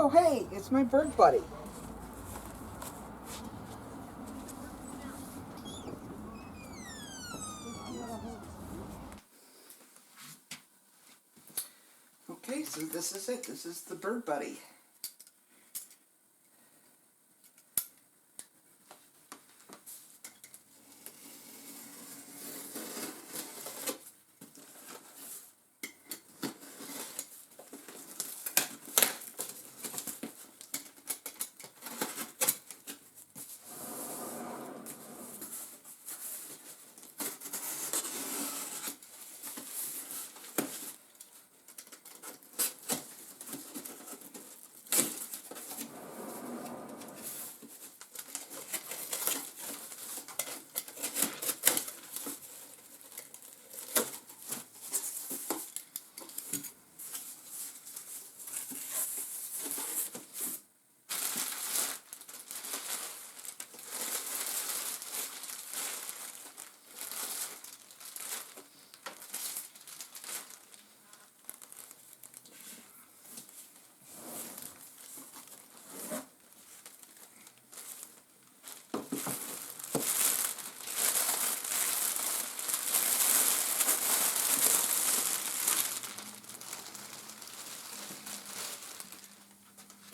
Oh, hey, it's my bird buddy. Okay, so this is it. This is the bird buddy.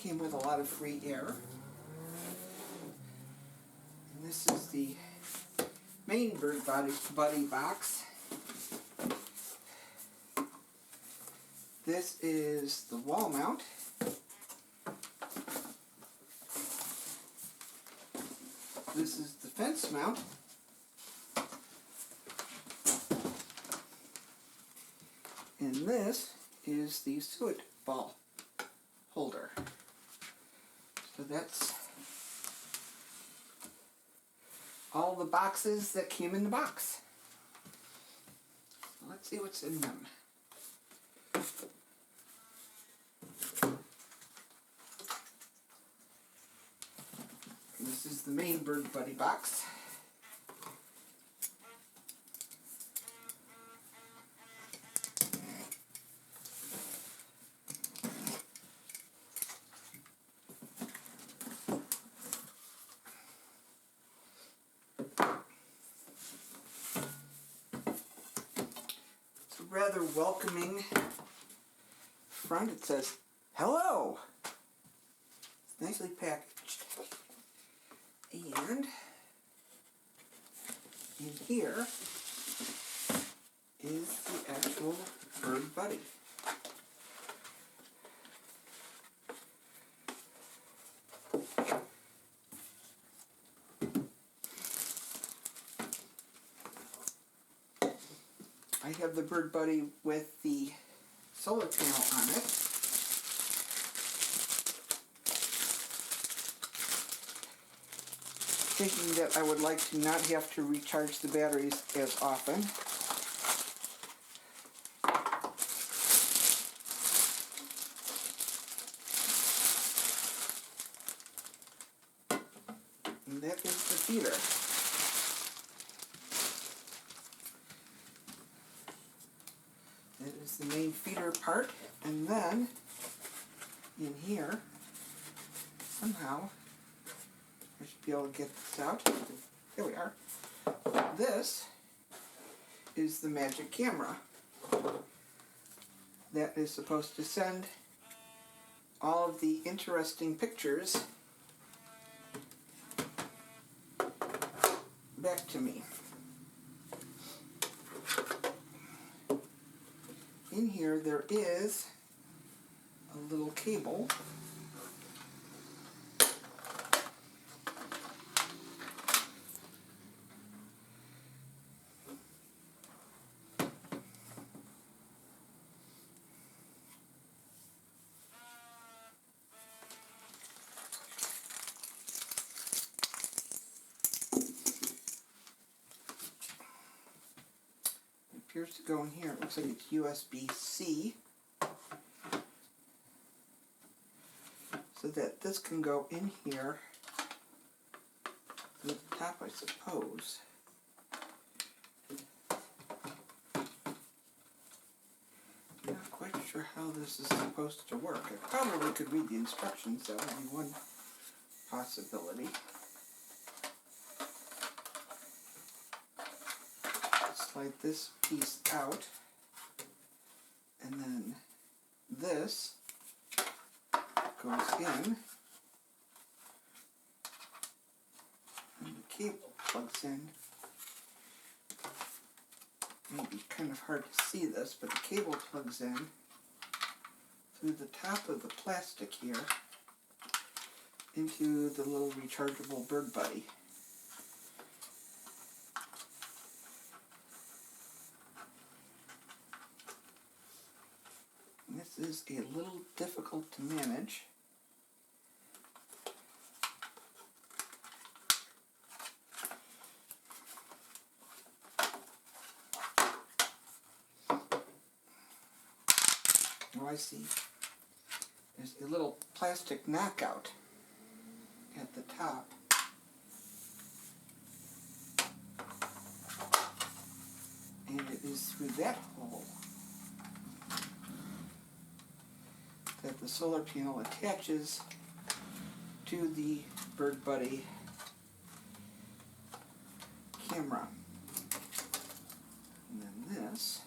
Came with a lot of free air. And this is the main bird buddy box. This is the wall mount. This is the fence mount. And this is the suet ball holder. So that's all the boxes that came in the box. Let's see what's in them. This is the main bird buddy box. It's a rather welcoming front. It says, "Hello." It's nicely packaged. And in here is the actual bird buddy. I have the bird buddy with the solar panel on it. Thinking that I would like to not have to recharge the batteries as often. And that is the feeder. That is the main feeder part. And then, in here, somehow, I should be able to get this out. There we are. This is the magic camera that is supposed to send all of the interesting pictures back to me. In here there is a little cable . Appears to go in here. It looks like it's USB-C. So that this can go in here at the top, I suppose. Not quite sure how this is supposed to work. I probably could read the instructions. That would be one possibility. Slide this piece out, and then this goes in, and the cable plugs in. Maybe kind of hard to see this, but the cable plugs in through the top of the plastic here into the little rechargeable bird buddy. And this is a little difficult to manage. Oh, I see. There's a little plastic knockout at the top. And it is through that hole that the solar panel attaches to the Bird Buddy camera. And then this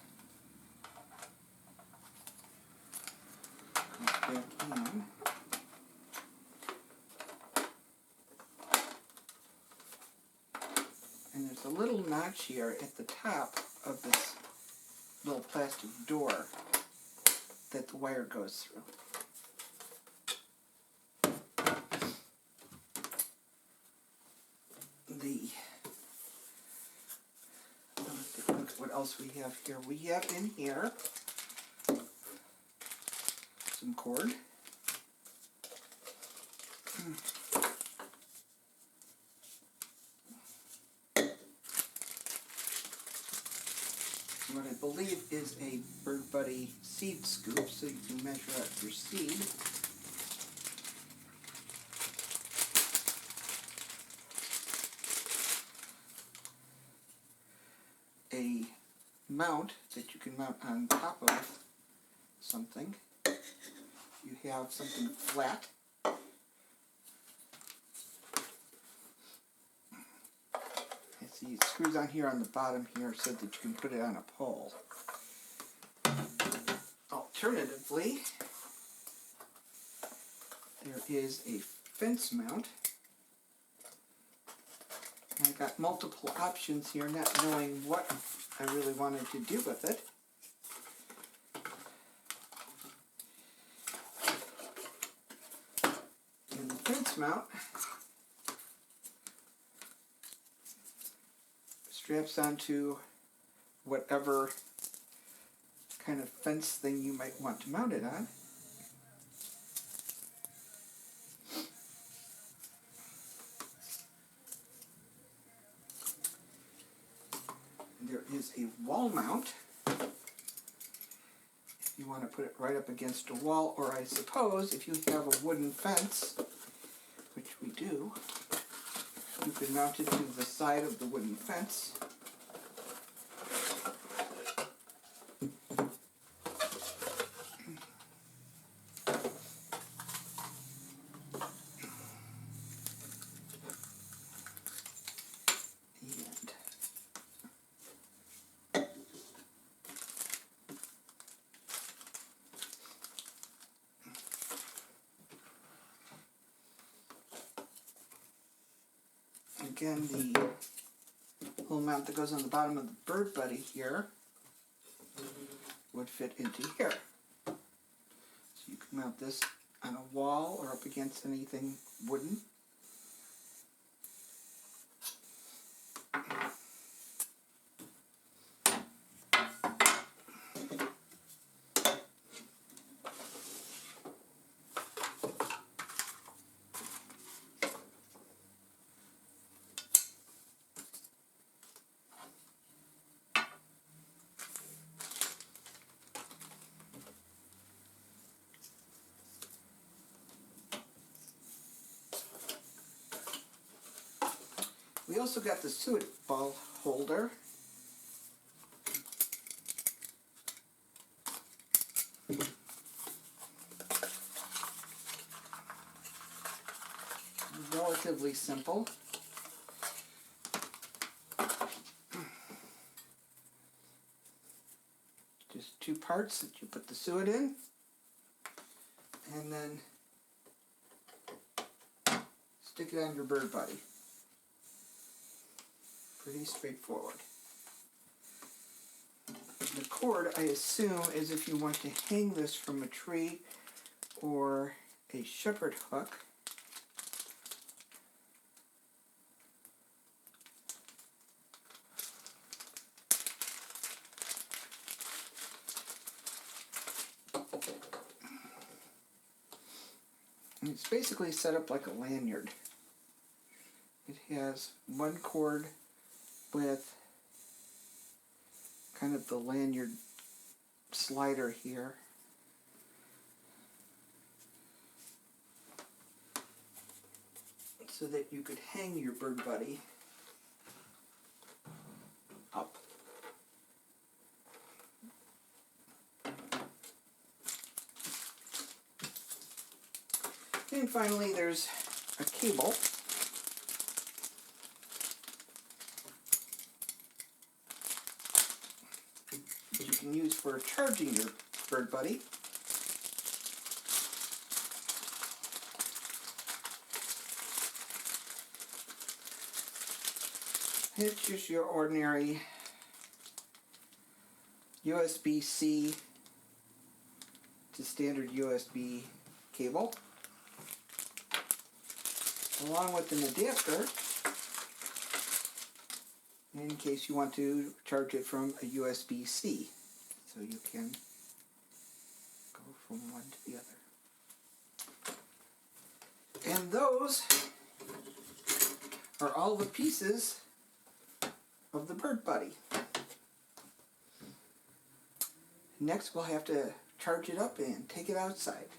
goes back in. And there's a little notch here at the top of this little plastic door that the wire goes through. Let's take a look at what else we have here. We have in here some cord. What I believe is a Bird Buddy seed scoop, so you can measure out your seed. A mount that you can mount on top of something. You have something flat. See, it screws on here on the bottom here so that you can put it on a pole. Alternatively, there is a fence mount. And I got multiple options here, not knowing what I really wanted to do with it. And the fence mount straps onto whatever kind of fence thing you might want to mount it on. And there is a wall mount if you want to put it right up against a wall, or I suppose if you have a wooden fence, which we do, you can mount it to the side of the wooden fence. Again, the little mount that goes on the bottom of the Bird Buddy here would fit into here. So you can mount this on a wall or up against anything wooden. We also got the suet ball holder. relatively simple. Just two parts that you put the suet in, and then stick it on your bird body. Pretty straightforward. The cord, I assume, is if you want to hang this from a tree or a shepherd hook. And it's basically set up like a lanyard. It has one cord with kind of the lanyard slider here. So that you could hang your bird buddy up. And finally, there's a cable that you can use for charging your bird buddy. It's just your ordinary USB-C to standard USB cable, along with an adapter in case you want to charge it from a USB-C, so you can go from one to the other. And those are all the pieces of the bird buddy. Next we'll have to charge it up and take it outside.